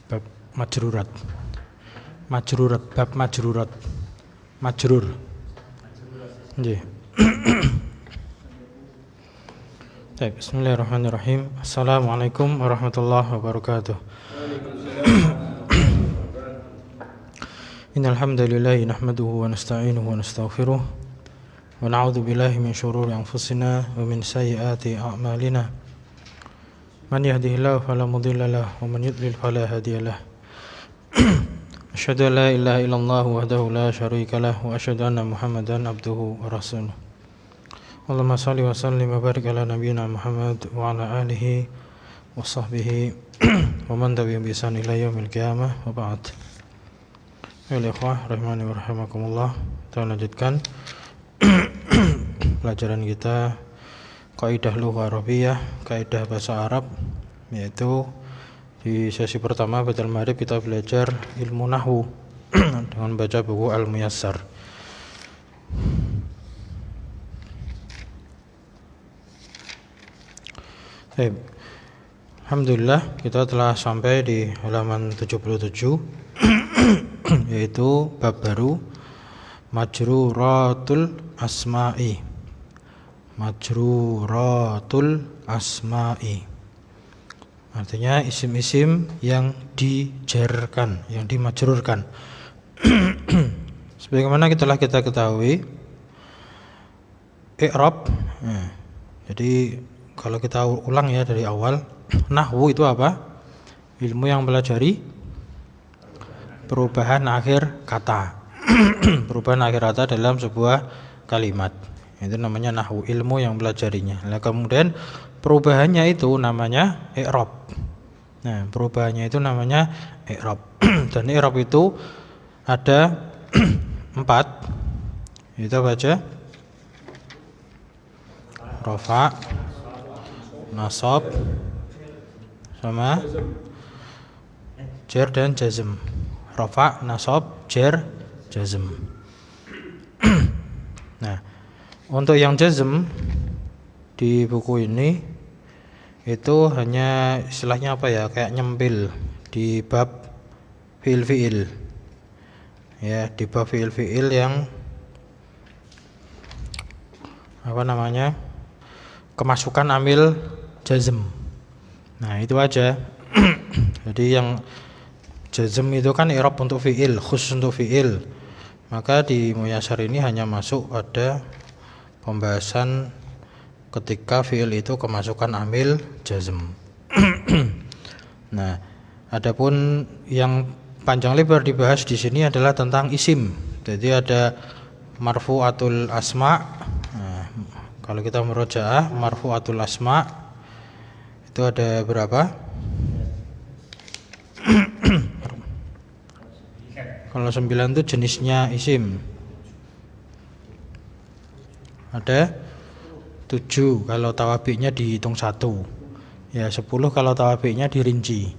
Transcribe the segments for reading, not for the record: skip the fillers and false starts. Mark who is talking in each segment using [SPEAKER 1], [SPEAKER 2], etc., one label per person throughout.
[SPEAKER 1] Bab majrurat. Bab majrurat. Majrur. Nggih. Baik, bismillahirrahmanirrahim. Assalamualaikum warahmatullahi wabarakatuh. Innal hamdalillah nahmaduhu wa nasta'inuhu wa nastaghfiruh wa na'udzu billahi min shururi anfusina wa min sayyiati a'malina. Man yahdihillahu fala mudilla lahu wa man yudlil fala hadiya lahu. Asyhadu an la ilaha illallah wahdahu la syarika lahu wa asyhadu anna Muhammadan abduhu wa rasuluh. Allahumma shalli wa sallim wa barik ala nabiyyina Muhammad wa ala alihi wa sahbihi wa man tabi'ahum bi ihsan ila yaumil qiyamah wa ba'd. Ya ikhwah rahimani wa rahimakumullah. Kita lanjutkan pelajaran kita kaidah lughah Arabiyah, kaidah bahasa Arab, yaitu di sesi pertama Badal Ma'rif kita belajar ilmu nahwu dengan baca buku Al-Muyassar. Baik. Alhamdulillah kita telah sampai di halaman 77 yaitu bab baru majruratul asma'i. Majruratul asma'i artinya isim-isim yang dijarkan, yang dimajrurkan. Sebagaimana telah kita ketahui i'rab. Jadi kalau kita ulang ya dari awal, nahwu itu apa? Ilmu yang mempelajari perubahan akhir kata. Perubahan akhir kata dalam sebuah kalimat. Itu namanya nahwu, ilmu yang mempelajarinya. Nah, kemudian perubahannya itu namanya i'rab. Nah, perubahannya itu namanya i'rab. Dan i'rab itu ada 4. Kita baca rafa, nasab, sama jar dan jazm. Rafa, nasab, jar, jazm. Nah, untuk yang jazm di buku ini itu hanya istilahnya apa ya, kayak nyempil di bab fiil-fiil. Ya, di bab fiil-fiil yang apa namanya? Kemasukan amil jazm. Nah, itu aja. Jadi yang jazm itu kan i'rab untuk fiil, khusus untuk fiil. Maka di Muyassar ini hanya masuk pada pembahasan ketika fiil itu kemasukan amil jazm. Nah, adapun yang panjang lebar dibahas di sini adalah tentang isim. Jadi ada marfu'atul asma. Nah, kalau kita murojaah marfu'atul asma itu ada berapa? Kalau 9 itu jenisnya isim. Ada 7 kalau tawabi'nya dihitung 1. Ya, 10 kalau tawabi'nya dirinci.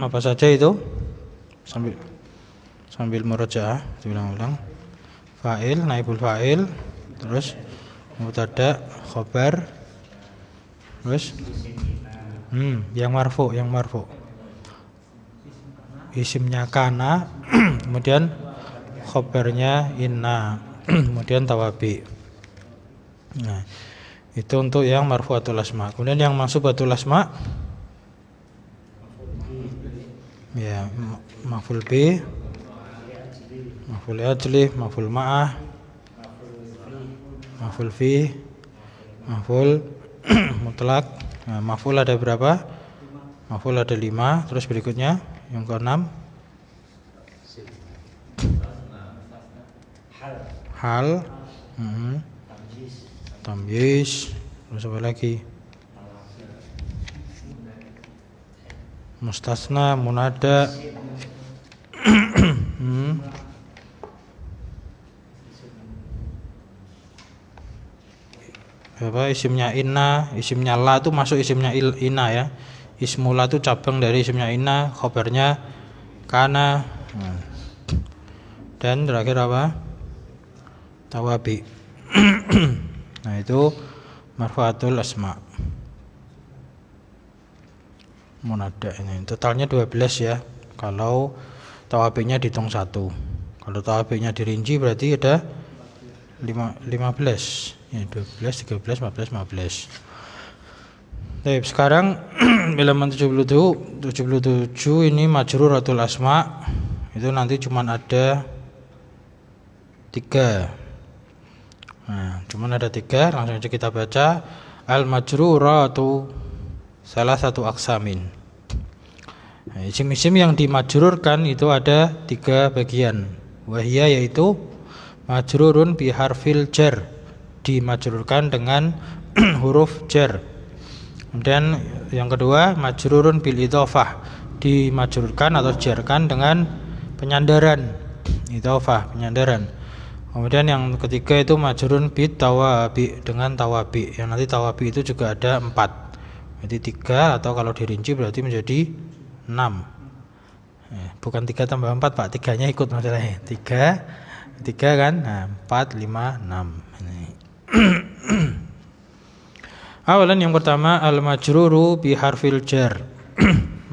[SPEAKER 1] Apa saja itu? Sambil murojaah diulang-ulang. Fa'il, naibul fa'il, terus mubtada, khobar, terus yang marfu, isimnya kana, kemudian khobarnya inna, kemudian tawabi. Nah, itu untuk yang marfu'atul asma. Kemudian yang mansubatul asma, ya, maf'ul bi, maf'ul ajli, maf'ul ma'ah, maf'ul fi, maf'ul mutlak. Nah, maf'ul ada berapa? Maf'ul ada 5. Terus berikutnya yang ke-6 hal, tamyiz, terus apa lagi? Mustasna, munada. Apa isimnya inna, isimnya la itu masuk isimnya inna ya. Ismula itu cabang dari isimnya inna, khobarnya kana. Dan terakhir apa? Tawabi. Nah, itu marfu'atul asma. Munada ini. Totalnya 12 ya. Kalau tawabiknya dihitung 1. Kalau tawabiknya dirinci berarti ada 15. Ya, 12, 13, 14, 15. Baik, sekarang halaman 77 ini majruratul asma. Itu nanti cuman ada 3. Nah, cuman ada 3, langsung aja kita baca. Al majruratu salah satu aksamin. Nah, isim-isim yang dimajrurkan itu ada 3 bagian. Wahia yaitu majrurun bi harfil jar, dimajrurkan dengan huruf jar. Kemudian yang kedua majrurun bil idhofah, dimajrurkan atau jarkan dengan penyandaran. Idhofah, penyandaran. Kemudian yang ketiga itu majrurun bit tawabi, dengan tawabi. Yang nanti tawabi itu juga ada 4. Jadi 3 atau kalau dirinci berarti menjadi 6. Bukan 3 tambah 4 Pak, 3-nya ikut masalahnya. 3 kan, nah 4, 5, 6 ini. Awalan yang pertama al-majruru bi harfil jar,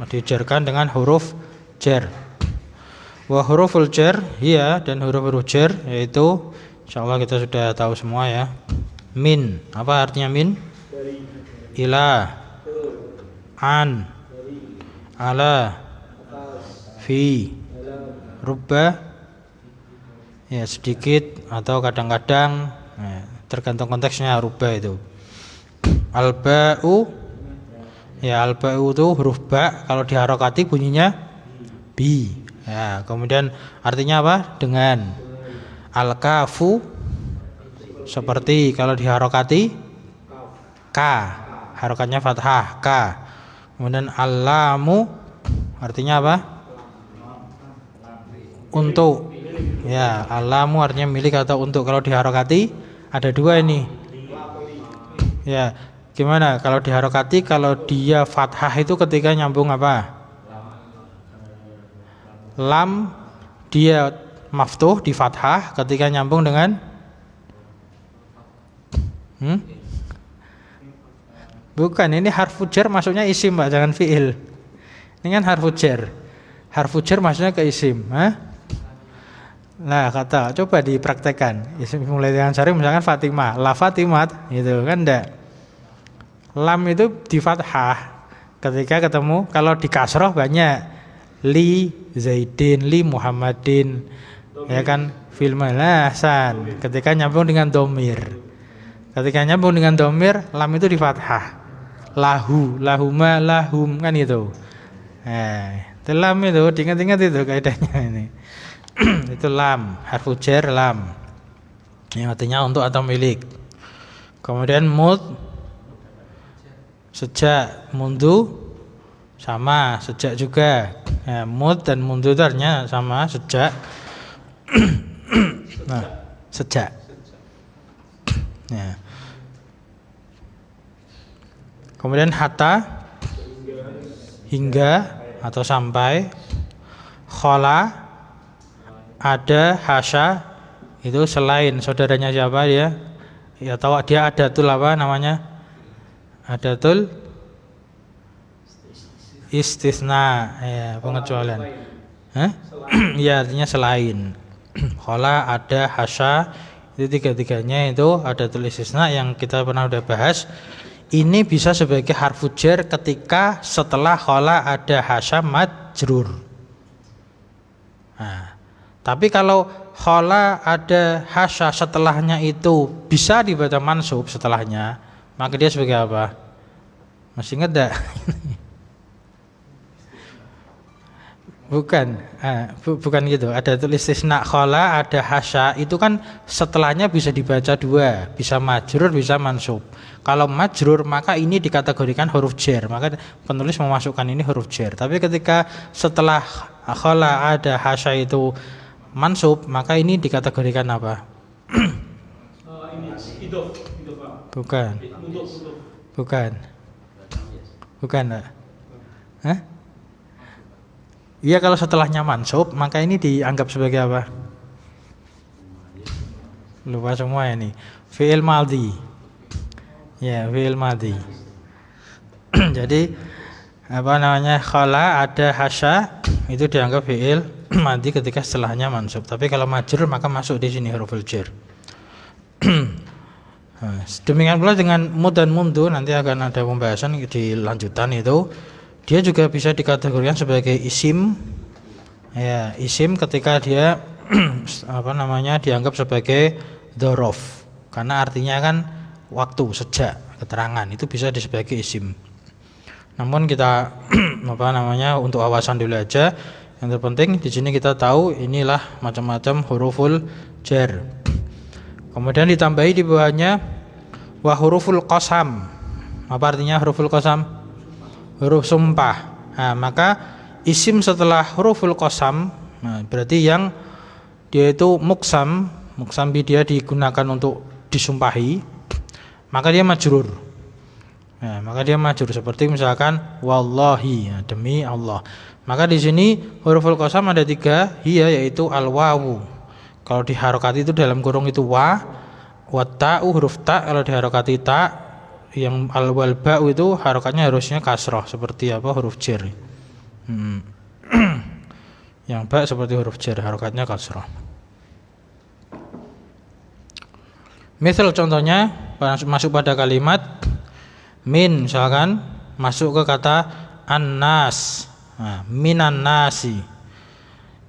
[SPEAKER 1] dijarkan dengan huruf jar. Wa huruful jar hiya, dan huruf-huruf jar yaitu insyaallah kita sudah tahu semua ya. Min, apa artinya min? Ila, an, ala, fi, rubba, ya sedikit atau kadang-kadang, tergantung konteksnya rubba itu. Al-ba'u, ya al-ba'u itu huruf ba, kalau diharokati bunyinya bi. Ya, kemudian artinya apa? Dengan. Al-kafu seperti, kalau diharokati ka, harokatnya fathah ka. Kemudian al-lamu artinya apa? Untuk. Ya, al-lamu artinya milik atau untuk. Kalau diharokati ada 2 ini. Ya, gimana kalau diharokati? Kalau dia fathah itu ketika nyambung apa? Lam, dia maftuh di fathah ketika nyambung dengan bukan, ini harfu jar masuknya isim Pak, jangan fi'il. Ini kan harfu jar. Harfu jar masuknya ke isim. Nah, kata coba dipraktekkan. Isim mulai dengan syarif misalkan Fatimah, la Fatimat, gitu kan enggak. Lam itu di fathah ketika ketemu, kalau di kasroh banyak li Zaidin, li Muhammadin, ya kan, fil malasan ketika nyambung dengan domir. Ketika nyambung dengan domir, lam itu di fathah. Lahu, lahuma, lahum, kan itu. Lam itu diingat-ingat itu kaidahnya ini. Itu lam, harfu jar lam, yang artinya untuk atau milik. Kemudian mud, sejak, mundu sama, sejak juga. Ya, mud dan mundu itu artinya sama, sejak. Nah, sejak. Ya. Kemudian hatta, hingga atau sampai. Khola, ada, hasya itu selain, saudaranya siapa dia? Ya, tahu dia adatul apa namanya? Adatul istisna, ya, pengecualian. Ya, artinya selain. Khola, ada, hasya, itu tiga-tiganya itu adatul istisna yang kita pernah udah bahas. Ini bisa sebagai harfu jar ketika setelah khola ada hasya majrur. Nah, tapi kalau khola ada hasya setelahnya itu bisa dibaca mansub setelahnya, maka dia sebagai apa? Masih ingat enggak? Bukan, bukan gitu. Ada tulis istisna khola, ada hasya, itu kan setelahnya bisa dibaca 2, bisa majrur, bisa mansub. Kalau majrur maka ini dikategorikan huruf jar, maka penulis memasukkan ini huruf jar. Tapi ketika setelah khola ada hasya itu mansub, maka ini dikategorikan apa? Bukan. Bukan. Bukan. Hah? Iya, kalau setelahnya mansub, maka ini dianggap sebagai apa? Lupa semua ini. Fi'il madhi. Ya, fi'il madhi. Jadi Khala ada hasya itu dianggap fi'il madhi ketika setelahnya mansub. Tapi kalau majrur maka masuk di sini huruful jar. Demikian pula dengan mud dan mundu, nanti akan ada pembahasan di lanjutan itu. Dia juga bisa dikategorikan sebagai isim. Ya, isim ketika dia dianggap sebagai dzaraf. Karena artinya kan waktu, sejak, keterangan, itu bisa disebut sebagai isim. Namun kita untuk awasan dulu aja. Yang terpenting di sini kita tahu inilah macam-macam huruful jar. Kemudian ditambahi di bawahnya wa huruful qasam. Apa artinya huruful qasam? Huruf sumpah. Nah, maka isim setelah huruful qasam, berarti yang dia itu muqsam bi dia digunakan untuk disumpahi, maka dia majrur. Nah, maka dia majrur seperti misalkan wallahi, demi Allah. Maka di sini huruful qasam ada 3, hiya yaitu al-wawu. Kalau diharokati itu dalam kurung itu wa ta'u huruf ta, kalau diharokati ta yang al-wal ba'u itu harokatnya harusnya kasroh seperti huruf jar. Yang ba seperti huruf jar harokatnya kasroh. Misal contohnya masuk pada kalimat min, misalkan masuk ke kata an-nas. Minan nasi.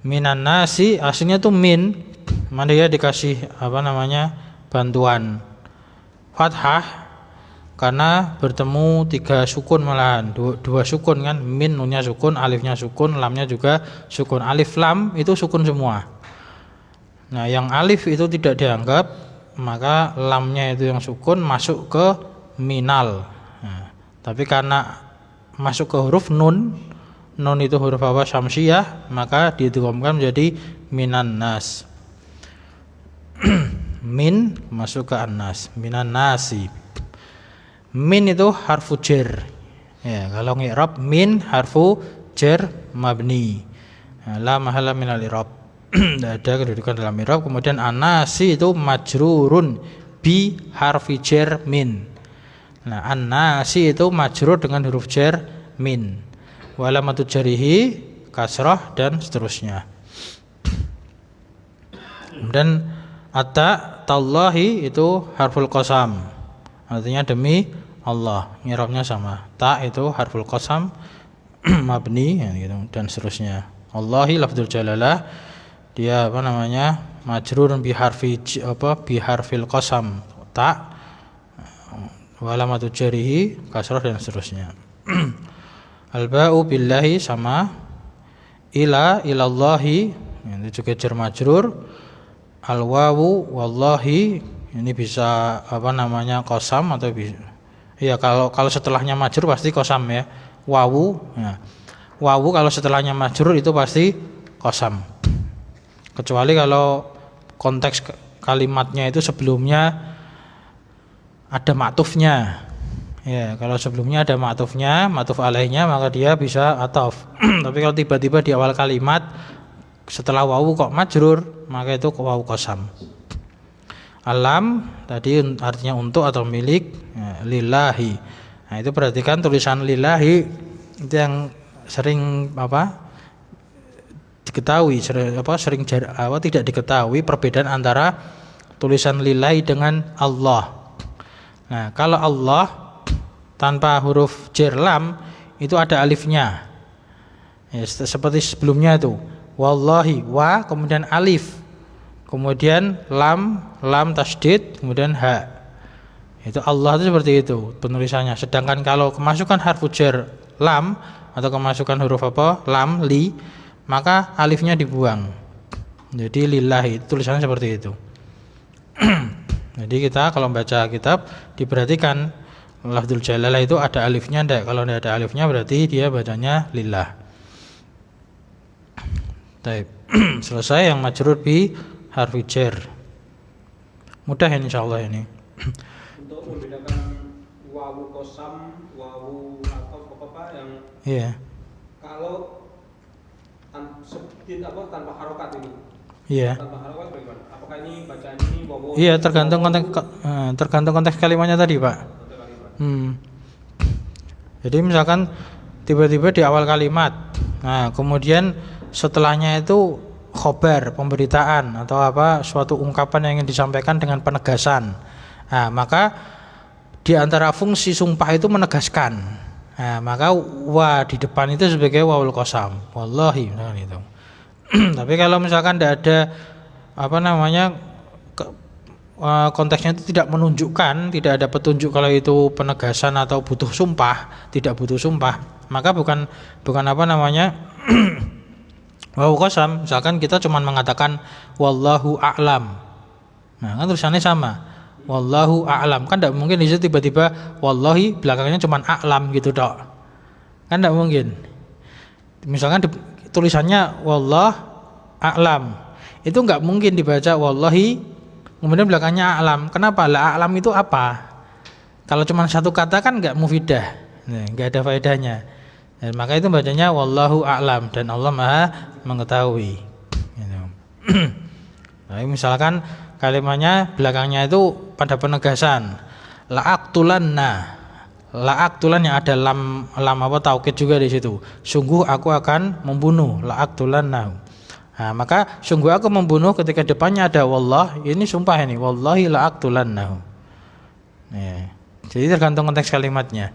[SPEAKER 1] Minan nasi aslinya tuh min, mana dia dikasih bantuan fathah karena bertemu 3 sukun, malahan 2 sukun kan, min nunnya sukun, alifnya sukun, lamnya juga sukun. Alif lam itu sukun semua. Nah, yang alif itu tidak dianggap, maka lamnya itu yang sukun masuk ke minal. Nah, tapi karena masuk ke huruf nun itu huruf syamsiyah, maka diidghamkan menjadi minan nas. Min masuk ke an-nas, minan nasi. Min itu harfu jar. Ya, kalau ngi'rab min harfu jar mabni. La mahala minal i'rab. Tidak ada kedudukan dalam i'rab. Kemudian an-nasi itu majrurun bi harfi jar min. Nah, an-nasi itu majrur dengan huruf jar min. Wa alamatu jarihi kasrah dan seterusnya. Kemudian ata tallahi itu harful qasam. Artinya demi Allah, i'rabnya sama. Ta itu harful qasam mabni gitu, dan seterusnya. Allahi lafdzul jalalah, dia majrur bi harfil qasam ta, wa alamatu jarihi kasrah dan seterusnya. Al-ba'u billahi sama, ilallahi ini juga jar majrur. Al-wawu wallahi ini bisa qasam atau bisa, ya kalau setelahnya majrur pasti qasam ya. Wawu, ya. Wawu kalau setelahnya majrur itu pasti qasam. Kecuali kalau konteks kalimatnya itu sebelumnya ada ma'tufnya. Ya, kalau sebelumnya ada ma'tufnya, ma'tuf alaihnya, maka dia bisa ataf. Tapi kalau tiba-tiba di awal kalimat setelah wawu kok majrur, maka itu wawu qasam. Alam tadi artinya untuk atau milik, ya, lillahi. Nah, itu perhatikan tulisan lillahi itu yang sering diketahui, tidak diketahui perbedaan antara tulisan lillahi dengan Allah. Nah, kalau Allah tanpa huruf jar lam itu ada alifnya, ya, seperti sebelumnya itu wallahi, wa kemudian alif, kemudian lam tasdid, kemudian ha. Itu Allah itu seperti itu penulisannya. Sedangkan kalau kemasukan harfu jar lam atau kemasukan huruf lam li, maka alifnya dibuang. Jadi lillahi tulisannya seperti itu. Jadi kita kalau baca kitab diperhatikan lafdzul jalalah itu ada alifnya enggak. Kalau tidak ada alifnya berarti dia bacanya lillah. Baik. Selesai yang majrur bi harfi jar. Mudah insyaallah ini.
[SPEAKER 2] Untuk membedakan wawu qasam, wawu atau apa yang
[SPEAKER 1] iya.
[SPEAKER 2] Kalau tanpa harokat ini.
[SPEAKER 1] Iya.
[SPEAKER 2] Tanpa harokat bagaimana? Apakah ini bacaan ini wawu?
[SPEAKER 1] Iya, tergantung konteks kalimatnya tadi, Pak. Jadi misalkan tiba-tiba di awal kalimat. Nah, kemudian setelahnya itu khobar, pemberitaan atau apa suatu ungkapan yang ingin disampaikan dengan penegasan. Nah, maka di antara fungsi sumpah itu menegaskan. Nah, maka wa di depan itu sebagai wawul qasam. Wallahi misalkan itu. Tapi kalau misalkan tidak ada apa namanya konteksnya itu tidak menunjukkan, tidak ada petunjuk kalau itu penegasan atau butuh sumpah, tidak butuh sumpah, maka bukan apa namanya wawu qasam. Misalkan kita cuma mengatakan wallahu a'lam, nah kan tulisannya sama, wallahu a'lam, kan tidak mungkin di situ tiba-tiba wallahi belakangnya cuma a'lam gitu dok, kan tidak mungkin. Misalkan tulisannya wallah a'lam, itu nggak mungkin dibaca wallahi kemudian belakangnya a'lam. Kenapa? Lah a'lam itu apa? Kalau cuma satu kata kan nggak mufidah, nggak ada faedahnya. Dan maka itu bacanya wallahu a'lam dan Allah Maha mengetahui. Nah, misalkan kalimatnya belakangnya itu pada penegasan. La'aqtulanna. La'aqtulan yang ada lam apa taukid juga di situ. Sungguh aku akan membunuh. La'aqtulanna. Nah, maka sungguh aku membunuh ketika depannya ada wallah, ini sumpah ini, wallahi la'aqtulannahu. Ya. Jadi tergantung konteks kalimatnya.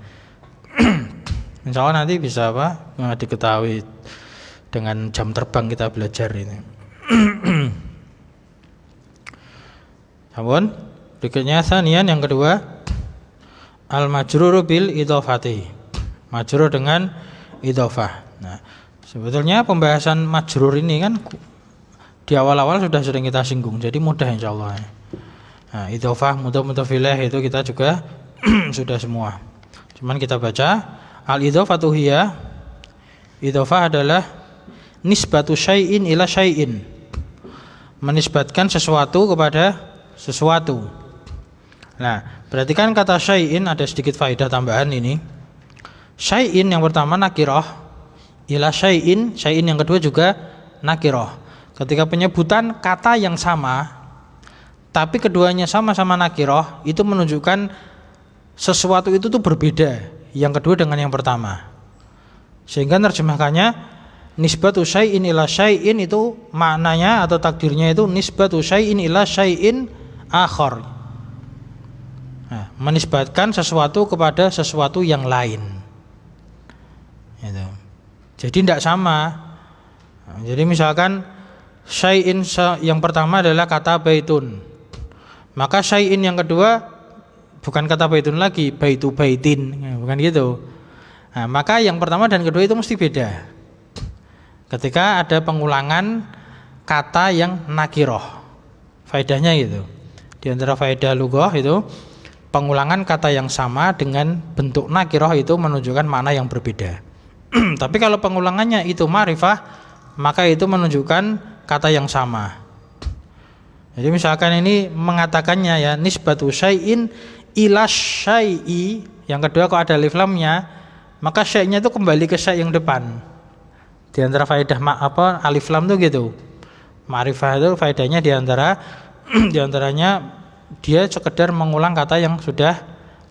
[SPEAKER 1] Insya Allah nanti bisa apa? Diketahui dengan jam terbang kita belajar ini. Namun berikutnya sanian yang kedua, al-majruru bil idhofati. Majrur dengan idhofah. Nah, sebetulnya pembahasan majrur ini kan di awal-awal sudah sering kita singgung, jadi mudah insyaallah. Nah, idhofah, mudhaf ilaih itu kita juga sudah semua. Cuman kita baca al-idhofatu hiya, idhofah adalah nisbatu syai'in ila syai'in, menisbatkan sesuatu kepada sesuatu. Nah, berarti kan kata syai'in ada sedikit faedah tambahan ini. Syai'in yang pertama nakirah, ila syai'in, syai'in yang kedua juga nakirah. Ketika penyebutan kata yang sama tapi keduanya sama-sama nakirah, itu menunjukkan sesuatu itu tuh berbeda yang kedua dengan yang pertama. Sehingga terjemahkannya nisbatu syai'in ila syai'in itu maknanya atau takdirnya itu nisbatu syai'in ila syai'in akhar. Nah, menisbatkan sesuatu kepada sesuatu yang lain. Itu. Jadi tidak sama. Jadi misalkan syai'in yang pertama adalah kata baitun, maka syai'in yang kedua bukan kata baitun lagi, baitu baitin, bukan gitu. Nah, maka yang pertama dan kedua itu mesti beda. Ketika ada pengulangan kata yang nakiroh, faedahnya gitu. Di antara faedah lughah itu pengulangan kata yang sama dengan bentuk nakiroh itu menunjukkan makna yang berbeda. Tapi kalau pengulangannya itu ma'rifah, maka itu menunjukkan kata yang sama. Jadi misalkan ini mengatakannya ya nisbatu syai'in ila syai'i, yang kedua kalau ada alif lamnya, maka syai'nya itu kembali ke syai' yang depan. Di antara faedah alif lam itu gitu. Ma'rifah itu faedahnya di antaranya dia sekedar mengulang kata yang sudah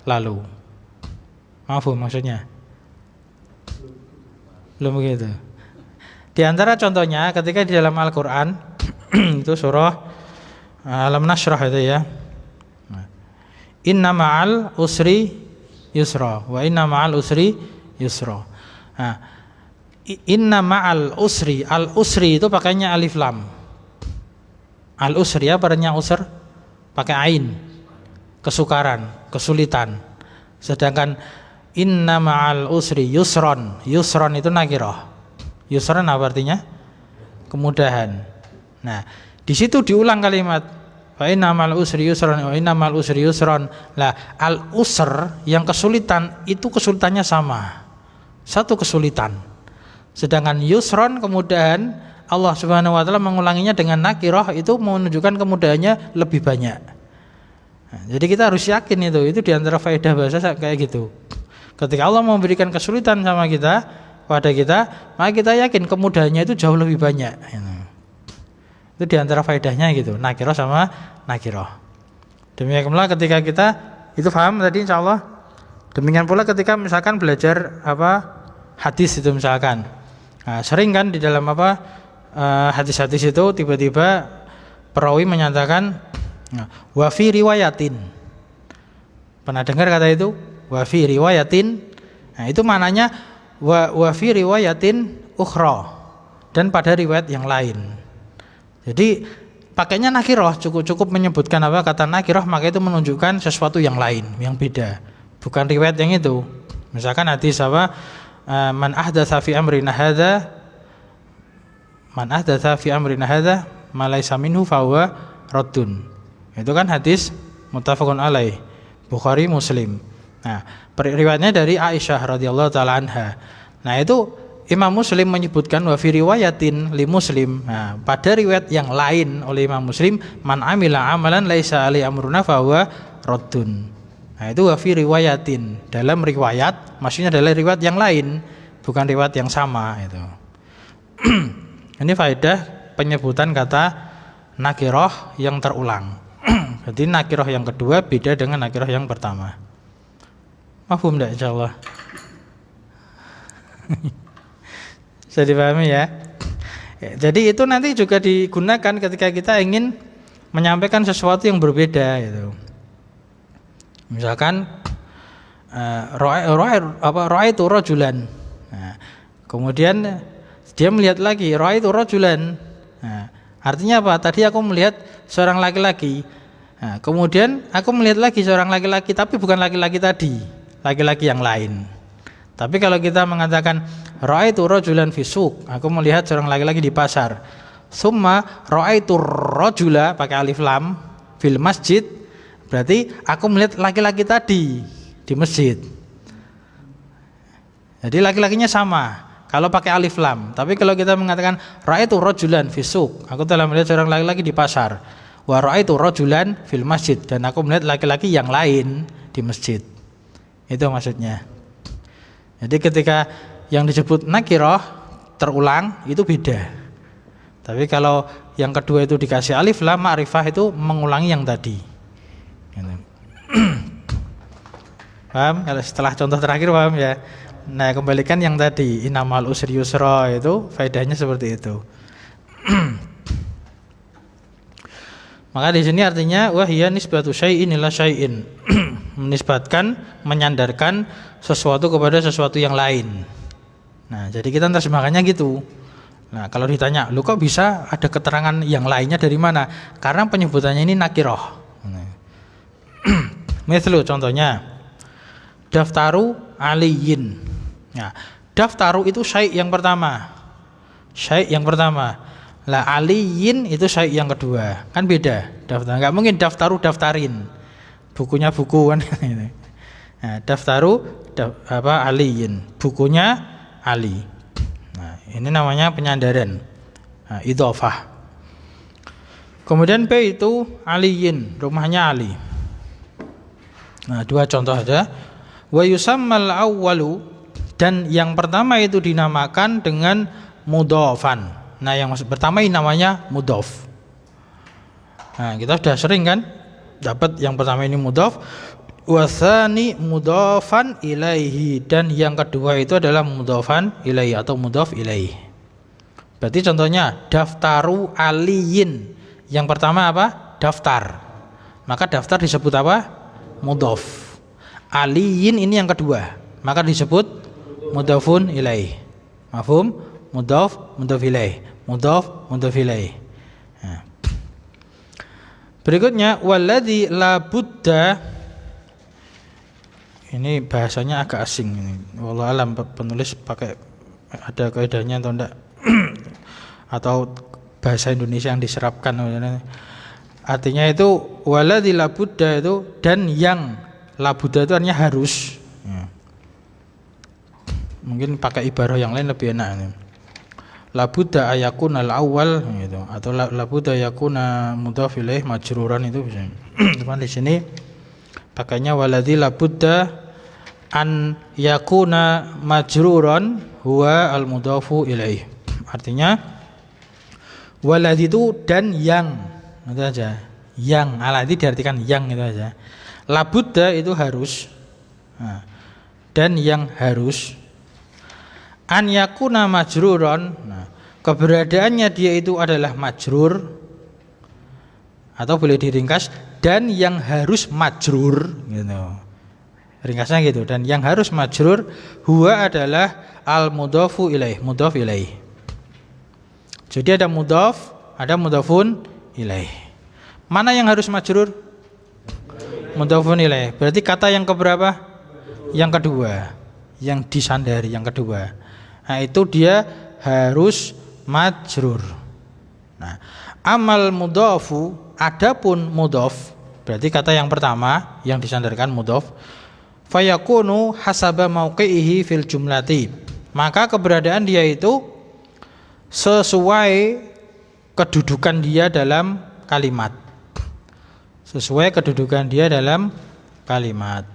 [SPEAKER 1] lalu. Mafhum maksudnya? Belum begitu. Di antara contohnya ketika di dalam Al-Qur'an itu surah Alam Nashrah itu ya. Inna ma'al usri yusra wa inna ma'al usri yusra. Nah, inna ma'al usri, al-usri itu pakainya alif lam. Al-usri ya artinya usr pakai ain. Kesukaran, kesulitan. Sedangkan inna ma'al usri yusron, yusron itu nakirah. Yusron apa artinya? Kemudahan. Nah, di situ diulang kalimat fa inna ma'al usri yusron wa inna ma'al usri yusron. Lah, al-usr yang kesulitan itu kesulitannya sama. Satu kesulitan. Sedangkan yusron kemudahan Allah Subhanahu wa taala mengulanginya dengan nakirah itu menunjukkan kemudahannya lebih banyak. Nah, jadi kita harus yakin itu di antara faedah bahasa kayak gitu. Ketika Allah memberikan kesulitan sama kita, pada kita, maka kita yakin kemudahannya itu jauh lebih banyak. Itu di antara faedahnya gitu, nakirah sama nakirah. Demikian pula ketika kita itu paham tadi insyaallah. Demikian pula ketika misalkan belajar hadis itu misalkan. Nah, sering kan di dalam hadis-hadis itu tiba-tiba perawi menyatakan wa fi riwayatin. Pernah dengar kata itu? Wa fi riwayatin. Nah, itu maknanya wa fi riwayatin ukhra, dan pada riwayat yang lain. Jadi pakainya nakirah, cukup menyebutkan kata nakirah, maka itu menunjukkan sesuatu yang lain, yang beda, bukan riwayat yang itu. Misalkan hadis man ahdatsa fi amrina hadza ma laysa minhu fa huwa raddun. Itu kan hadis muttafaqun alaih, Bukhari Muslim. Nah, riwayatnya dari Aisyah radhiyallahu taala anha. Nah, itu Imam Muslim menyebutkan wa fi riwayatin li Muslim. Nah, pada riwayat yang lain oleh Imam Muslim, man amila amalan laisa alai amruna fa huwa raddun. Nah, itu wa fi riwayatin, dalam riwayat, maksudnya adalah riwayat yang lain, bukan riwayat yang sama itu. Ini faedah penyebutan kata nakirah yang terulang. Jadi nakirah yang kedua beda dengan nakirah yang pertama. Mafhum enggak insyaallah? Bisa dipahami ya? Jadi itu nanti juga digunakan ketika kita ingin menyampaikan sesuatu yang berbeda itu. Misalkan ra'aitu rajulan. Nah, kemudian dia melihat lagi ra'aitu rajulan. Nah, artinya apa? Tadi aku melihat seorang laki-laki. Nah, kemudian aku melihat lagi seorang laki-laki, tapi bukan laki-laki tadi, laki-laki yang lain. Tapi kalau kita mengatakan ra'aitu rajulan fi suq, aku melihat seorang laki-laki di pasar. Summa ra'aitu rajula pakai alif lam fil masjid, berarti aku melihat laki-laki tadi di masjid. Jadi laki-lakinya sama kalau pakai alif lam. Tapi kalau kita mengatakan ra'aitu rajulan fi suq, aku telah melihat seorang laki-laki di pasar. Wa ra'aitu rajulan fil masjid, dan aku melihat laki-laki yang lain di masjid. Itu maksudnya. Jadi ketika yang disebut nakirah terulang itu beda. Tapi kalau yang kedua itu dikasih alif lam ma'rifah, itu mengulangi yang tadi. Paham? Kalau setelah contoh terakhir paham ya? Nah, kembalikan yang tadi innamal usri yusra, itu faedahnya seperti itu. Maka di sini artinya wahya nisbatu syai'in ila syai'in. Menisbatkan, menyandarkan sesuatu kepada sesuatu yang lain. Nah, jadi kita terjemahkannya gitu. Nah, kalau ditanya, lu kok bisa ada keterangan yang lainnya dari mana? Karena penyebutannya ini nakirah. Mislu contohnya daftaru aliyin. Nah, daftaru itu syai' yang pertama. Syai' yang pertama. Lah aliyin itu syai' yang kedua. Kan beda. Daftar enggak mungkin daftaru daftarin. Bukunya buku kan. Nah, daftaru aliyin. Bukunya Ali. Nah, ini namanya penyandaran. Nah, idhofah. Kemudian B itu aliyin, rumahnya Ali. Nah, dua contoh aja. Wa yusammal awwalu, dan yang pertama itu dinamakan dengan mudhofan. Nah, yang pertama ini namanya mudhof. Nah, kita sudah sering kan dapat yang pertama ini mudhof, wasani mudhofan ilaihi, dan yang kedua itu adalah mudhofan ilaihi atau mudhof ilaihi. Berarti contohnya daftaru aliyin. Yang pertama apa? Daftar. Maka daftar disebut apa? Mudhof. Aliyin ini yang kedua, maka disebut mudhofun ilaihi. Mafhum? Mudhof, mudhof ilaihi. Mudhof, mudhof ilaihi. Nah. Berikutnya walladzi la budda. Ini bahasanya agak asing ini. Wallahu alam penulis pakai ada kaidahnya atau enggak? Atau bahasa Indonesia yang diserapkan. Artinya itu walladzi la budda itu, dan yang la budda itu artinya harus. Ya. Mungkin pakai ibarah yang lain lebih enak ini. La budda ayakuna al-awwal gitu, atau la budda yakuna mudhaf ilaih majruran, itu bisa. Cuman di sini pakainya waladzi la budda an yakuna majruran huwa al-mudhafu ilaih. Artinya waladzi itu dan yang, itu aja. Yang aladzi diartikan yang, itu aja. La budda itu harus. Nah, dan yang harus An yakuna majruron. Nah, keberadaannya dia itu adalah majrur, atau boleh diringkas dan yang harus majrur gitu. Ringkasnya gitu, dan yang harus majrur huwa adalah al mudhafu ilaih, mudhaf ilaih. Jadi ada mudhaf, ada mudhafun ilaih. Mana yang harus majrur? Mudhafun ilaih. Berarti kata yang keberapa? Yang kedua, yang disandari yang kedua. Nah, itu dia harus majrur. Nah, amal mudhafu, adapun mudhaf, berarti kata yang pertama yang disandarkan mudhaf, fayakunu hasaba mauqi'ihi fil jumlati, maka keberadaan dia itu sesuai kedudukan dia dalam kalimat, sesuai kedudukan dia dalam kalimat.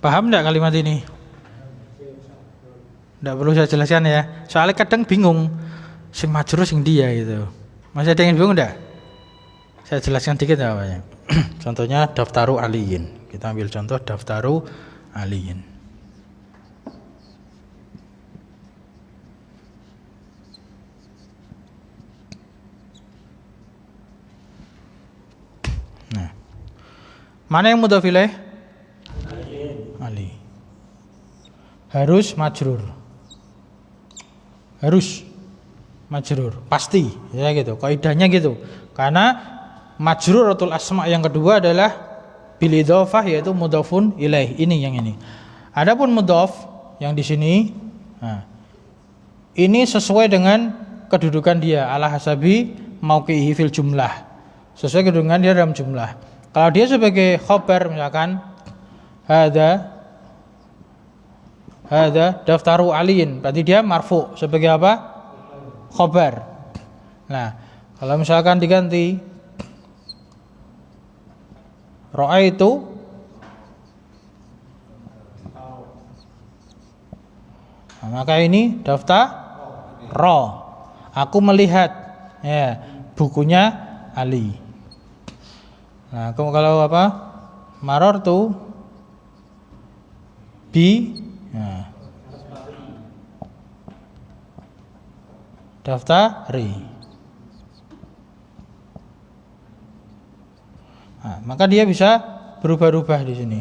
[SPEAKER 1] Paham enggak kalimat ini? Enggak perlu saya jelaskan ya. Soalnya kadang bingung sing majrur sing dia gitu. Masih ada yang bingung enggak? Saya jelaskan dikit apa. Contohnya daftaru aliyin. Kita ambil contoh daftaru aliyin. Nah. Mana yang mudhaf ilaih? Ali. Harus majrur. Harus majrur, pasti ya gitu. Kaidahnya gitu. Karena majruratul asma yang kedua adalah bil idhofah, yaitu mudhafun ilaih. Ini yang ini. Adapun mudhaf yang di sini, nah, ini sesuai dengan kedudukan dia ala hasabi mauqihi fil jumlah. Sesuai kedudukan dia dalam jumlah. Kalau dia sebagai khabar misalkan hada daftaru aliyin, berarti dia marfu sebagai apa? Khabar. Nah, kalau misalkan diganti ra'aitu, nah, maka ini daftar aku melihat ya bukunya Ali. Nah, kalau apa? Marartu bi, nah, daftari. Nah, maka dia bisa berubah-ubah di sini.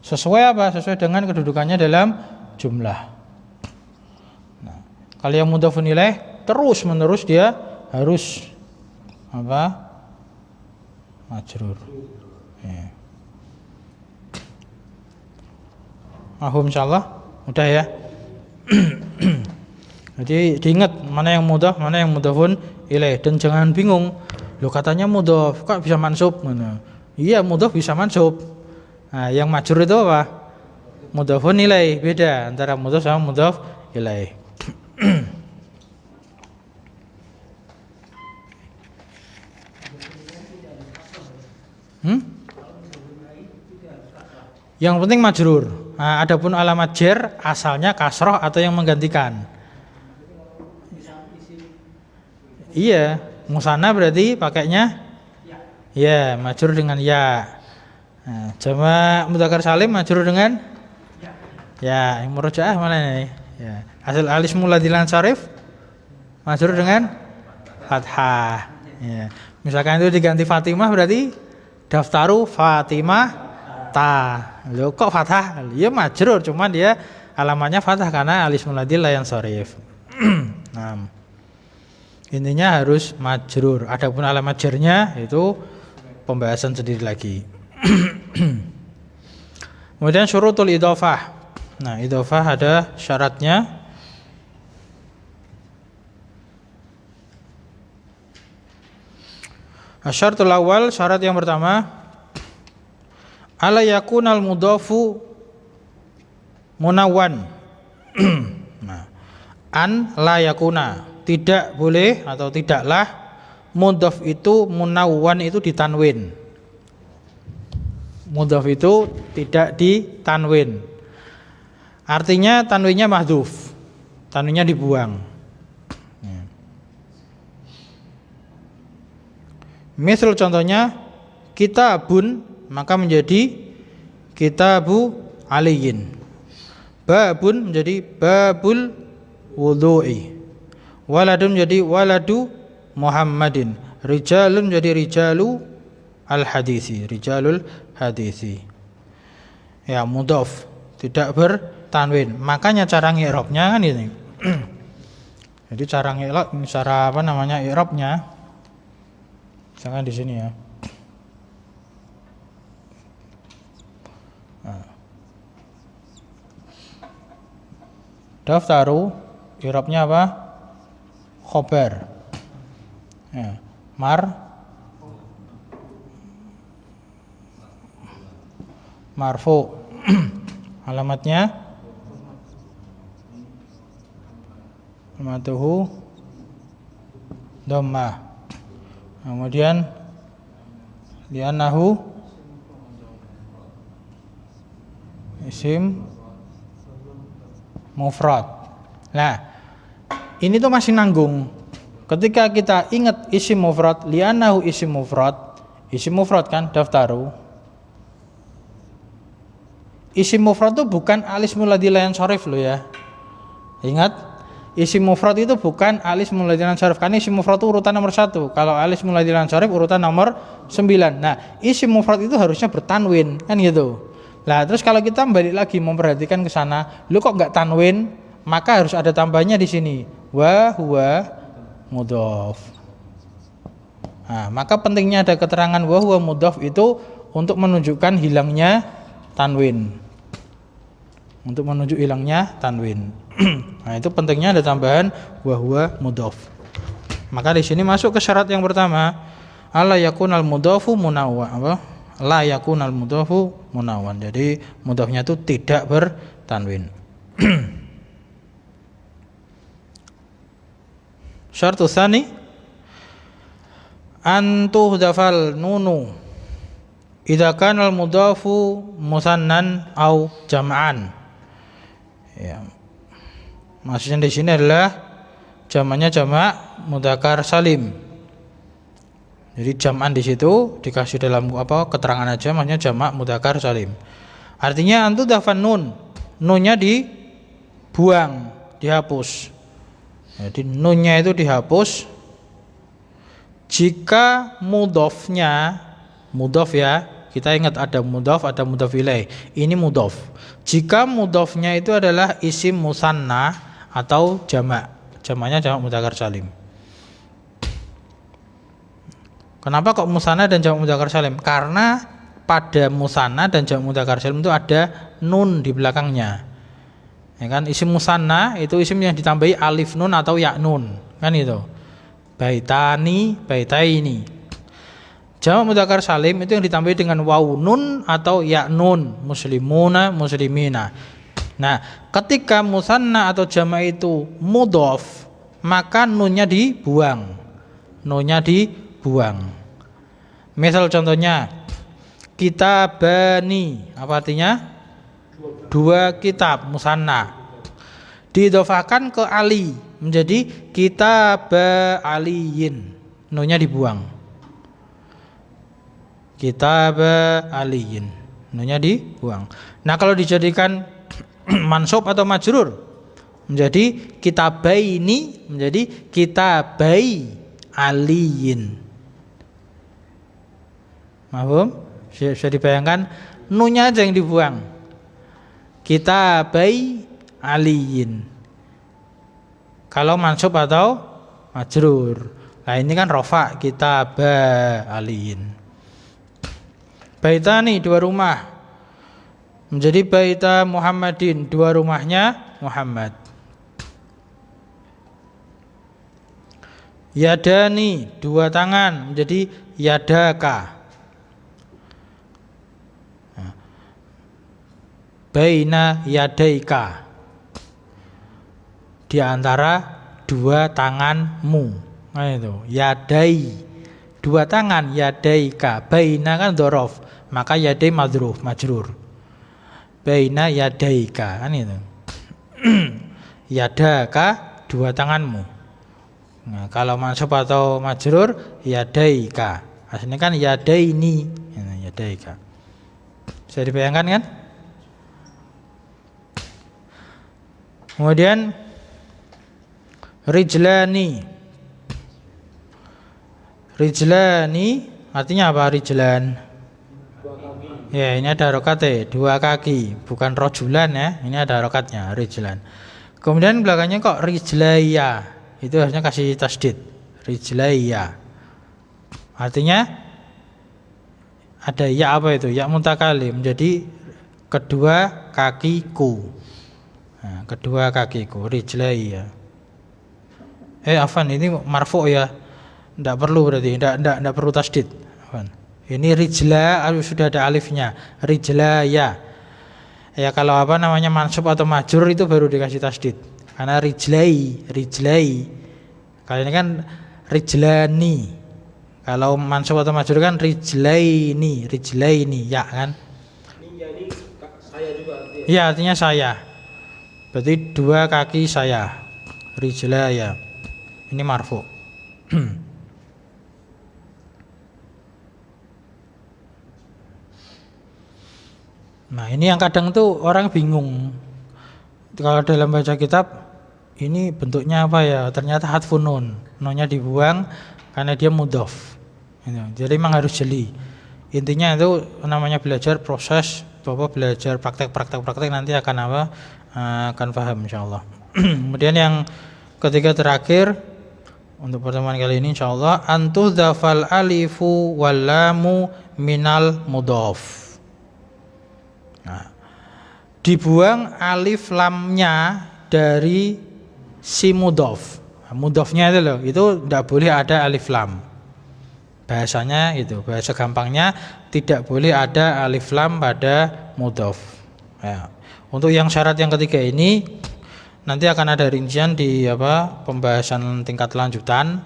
[SPEAKER 1] Sesuai apa? Sesuai dengan kedudukannya dalam jumlah. Nah, kalau yang mudhafun ilaih terus menerus dia harus apa? Majrur. Ya. Mahum insyaallah. Udah ya. Jadi diingat mana yang mudhaf, mana yang mudhafun ilaih, dan jangan bingung. Loh katanya mudhaf, kok bisa mansub? Mana? Iya, mudhaf bisa mansub. Nah, yang majrur itu apa? Mudhafun ilaih, beda antara mudhaf sama mudhaf ilaih. Yang penting majrur. Nah, adapun alamat jar asalnya kasroh atau yang menggantikan. Iya, musanna berarti pakainya ya, majrur dengan ya. Nah, jama' mudzakkar salim majrur dengan ya. Yang murojaah mana nih? Ya. Asal alis muladilan syarif majrur dengan fathah. Ya. Misalkan itu diganti Fatimah berarti daftaru Fatimah ta. Loh kok fathah? Ya majrur, cuma dia alamatnya fathah karena alis muladil la yang syarif. Nah, intinya harus majrur. Adapun alamat jarnya itu pembahasan sendiri lagi. Kemudian syurutul idhofah. Nah, idhofah ada syaratnya. Asyaratul awal, syarat yang pertama, ala yakunal mudhafu munawwan. Nah, an la yakuna, tidak boleh atau tidaklah mudhaf itu munawwan itu ditanwin. Mudhaf itu tidak ditanwin. Artinya tanwinnya mahdhuf. Tanwinnya dibuang. Misal contohnya kitabun, maka menjadi kitabu aliyin. Babun menjadi babul wudu'i. Waladun menjadi waladu Muhammadin. Rijalun menjadi rijalu al-hadisi, rijalul hadisi. Ya, mudhaf, tidak bertanwin. Makanya cara ngi'rabnya kan ini. Jadi cara i'rabnya. Misalkan di sini ya. Nah. Daftaru i'rabnya apa? Khobar. Ya. Marfu. Alamatnya alamatuhu dhammah. Kemudian li'annahu isim mufrad. Nah, ini tuh masih nanggung. Ketika kita ingat isim mufrad, li'annahu isim mufrad kan daftaru. Isim mufrad itu bukan alismul ladzi la yansharif loh ya. Ingat, isim mufrad itu bukan alismul ladzi la yansharif. Karena isim mufrad itu urutan nomor 1. Kalau alismul ladzi la yansharif urutan nomor 9. Nah, isim mufrad itu harusnya bertanwin, kan gitu. Nah, terus kalau kita balik lagi memperhatikan ke sana, lu kok enggak tanwin? Maka harus ada tambahnya di sini. Wa huwa mudhaf. Nah, maka pentingnya ada keterangan wa huwa mudhaf itu untuk menunjukkan hilangnya tanwin. Untuk menuju hilangnya tanwin. Nah, itu pentingnya ada tambahan wa huwa mudhaf. Maka di sini masuk ke syarat yang pertama, alla yakunal mudhafu munawwan. Apa? La yakunal mudhafu munawwan. Jadi mudhafnya itu tidak bertanwin. Syartu tsani antu dzafal nunu idza kana al mudhafu musannan au jam'an. Ya. Maksudnya di sini adalah jamannya jamak mudzakkar salim. Jadi jam'an di situ dikasih dalam keterangan aja, maksudnya jamak mudzakkar salim. Artinya antu dzafan nun, nunnya dibuang, dihapus. Jadi nunnya itu dihapus jika mudhafnya, mudhaf ya, kita ingat ada mudhaf, ada mudhaf ilaih. Ini mudhaf. Jika mudhafnya itu adalah isim musanna atau jamak, jamaknya jamak mudzakkar salim. Kenapa kok musanna dan jamak mudzakkar salim? Karena pada musanna dan jamak mudzakkar salim itu ada nun di belakangnya. Ya kan, isim musanna itu isim yang ditambahi alif nun atau ya nun, kan itu. Baitani, baitaini. Jamak mudzakkar salim itu yang ditambahi dengan waw nun atau ya nun, muslimuna, muslimina. Nah, ketika musanna atau jamak itu mudhaf, maka nunnya dibuang. Nunnya dibuang. Misal contohnya kitabani, apa artinya? Dua kitab, musanna. Didhofahkan ke ali menjadi kitab aliyin. Nunnya dibuang. Kitab aliyin, nunnya dibuang. Nah, kalau dijadikan mansub atau majrur menjadi kitabaini, menjadi kitabai aliyin. Mahfum? Bisa dibayangkan, nunnya aja yang dibuang. Kitabai aliyin. Kalau mansub atau majrur. Nah, ini kan rofa, kitaba aliyin. Baitani, dua rumah, menjadi baita Muhammadin, dua rumahnya Muhammad. Yadani, dua tangan, menjadi yadaka. Baina yadaika, di antara dua tanganmu. Nah, itu yadai, dua tangan, yadaika. Baina kan dzaraf, maka yadai madruf, majrur. Baina yadaika, kan itu. Yadaka, dua tanganmu. Nah, kalau mansub atau majrur yadaika. Aslinya kan yadaini. Yadaika. Bisa dibayangkan kan? Kemudian rijlani. Rijlani artinya apa rijlan? Ya, ini ada harokatnya, 2 kaki, bukan rojulan ya. Ini ada harokatnya, rijlan. Kemudian belakangnya kok rijlaya. Itu harusnya kasih tasdid. Rijlaya. Artinya ada ya apa itu? Ya mutakalim. Jadi kedua kakiku. Nah, kedua kakiku, rijlaya. Afwan, ini marfu ya. Enggak perlu berarti, enggak perlu tasdid. Afwan. Ini rijla sudah ada alifnya. Rijlaya. Ya kalau apa namanya mansub atau majrur itu baru dikasih tasdid. Karena rijlai. Kalau ini kan rijlani. Kalau mansub atau majrur kan rijlaini ya kan?
[SPEAKER 2] Ini saya juga artinya.
[SPEAKER 1] Iya, artinya saya. Berarti 2 kaki saya. Rijlaya. Ini marfu. Nah, ini yang kadang tuh orang bingung. Kalau dalam baca kitab ini bentuknya apa ya? Ternyata hadfun nun. Nunnya dibuang karena dia mudhof. Jadi memang harus jeli. Intinya itu namanya belajar proses, Bapak belajar praktek nanti akan apa? Akan paham insyaallah. Kemudian yang ketiga terakhir untuk pertemuan kali ini insyaallah antudhafal alifu wal lamu minal mudhof. Nah, dibuang alif lamnya dari si mudhof. Mudhofnya itu loh, itu tidak boleh ada alif lam. Bahasanya itu, bahasa gampangnya tidak boleh ada alif lam pada mudhof. Ya. Untuk yang syarat yang ketiga ini nanti akan ada rincian di pembahasan tingkat lanjutan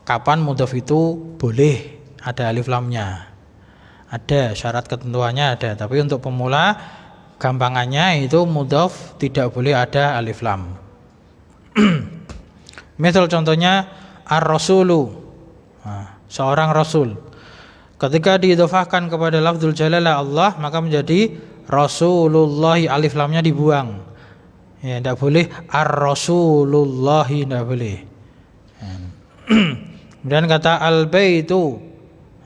[SPEAKER 1] kapan mudhof itu boleh ada alif lamnya. Ada syarat ketentuannya ada, tapi untuk pemula gampangannya itu mudhof tidak boleh ada alif lam. Misal contohnya ar-rasulu. Nah, seorang rasul. Ketika diidhofahkan kepada lafzul jalalah Allah, maka menjadi Rasulullah, alif lamnya dibuang. Ya, tidak boleh ar-Rasulullah, tidak boleh. Kemudian kata al-baitu.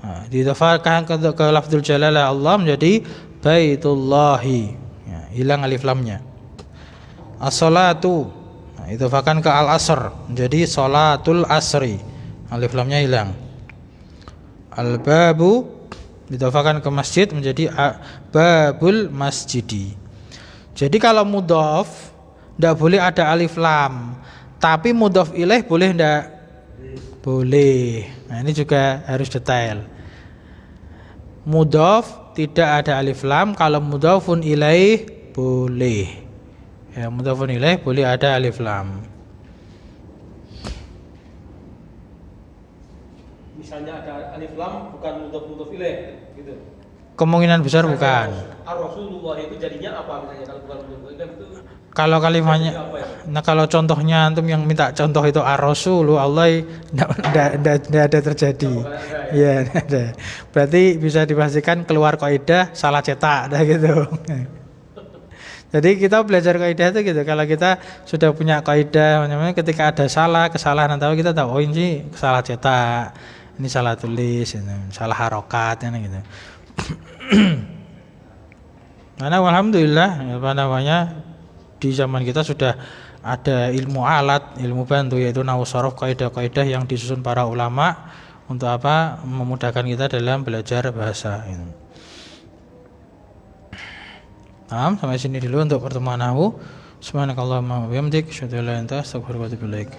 [SPEAKER 1] Nah, diidhofahkan ke lafzul jalalah Allah menjadi baitullahi. Ya, hilang alif lamnya. As-salatu. Nah, idhofahkan ke al-asr menjadi salatul asri. Alif lamnya hilang. Al-babu didhofahkan ke masjid menjadi babul masjidi. Jadi kalau mudhof tidak boleh ada alif lam, tapi mudhof ilaih boleh tidak? Boleh. Nah, ini juga harus detail. Mudhof tidak ada alif lam, kalau mudhofun ilaih boleh. Ya, mudhofun ilaih boleh ada alif lam.
[SPEAKER 2] Misalnya ada alif lam bukan mudhof ilaih gitu.
[SPEAKER 1] Kemungkinan besar bukan.
[SPEAKER 2] Ar-Rasulullah itu jadinya apa misalnya kalau bukan mudhof ilaih itu?
[SPEAKER 1] Kalau kalimatnya, nah kalau contohnya antum yang minta contoh itu ar-rasulu Allah tidak ada terjadi. Ya, ada. Berarti bisa dipastikan keluar kaidah salah cetak, dah gitu. Jadi kita belajar kaidah itu gitu. Kalau kita sudah punya kaidah, ketika ada kesalahan tahu kita tahu, oh ini salah cetak, ini salah tulis, ini salah harokat, ini gitu. Karena alhamdulillah di zaman kita sudah ada ilmu alat, ilmu bantu yaitu nahwu sharaf, kaidah-kaidah yang disusun para ulama untuk apa? Memudahkan kita dalam belajar bahasa ini. Nah, sampai sini dulu untuk pertemuan nahwu. Subhanakallahumma wa bihamdik, asyhadu an la ilaha illa anta, astaghfiruka wa atubu ilaik.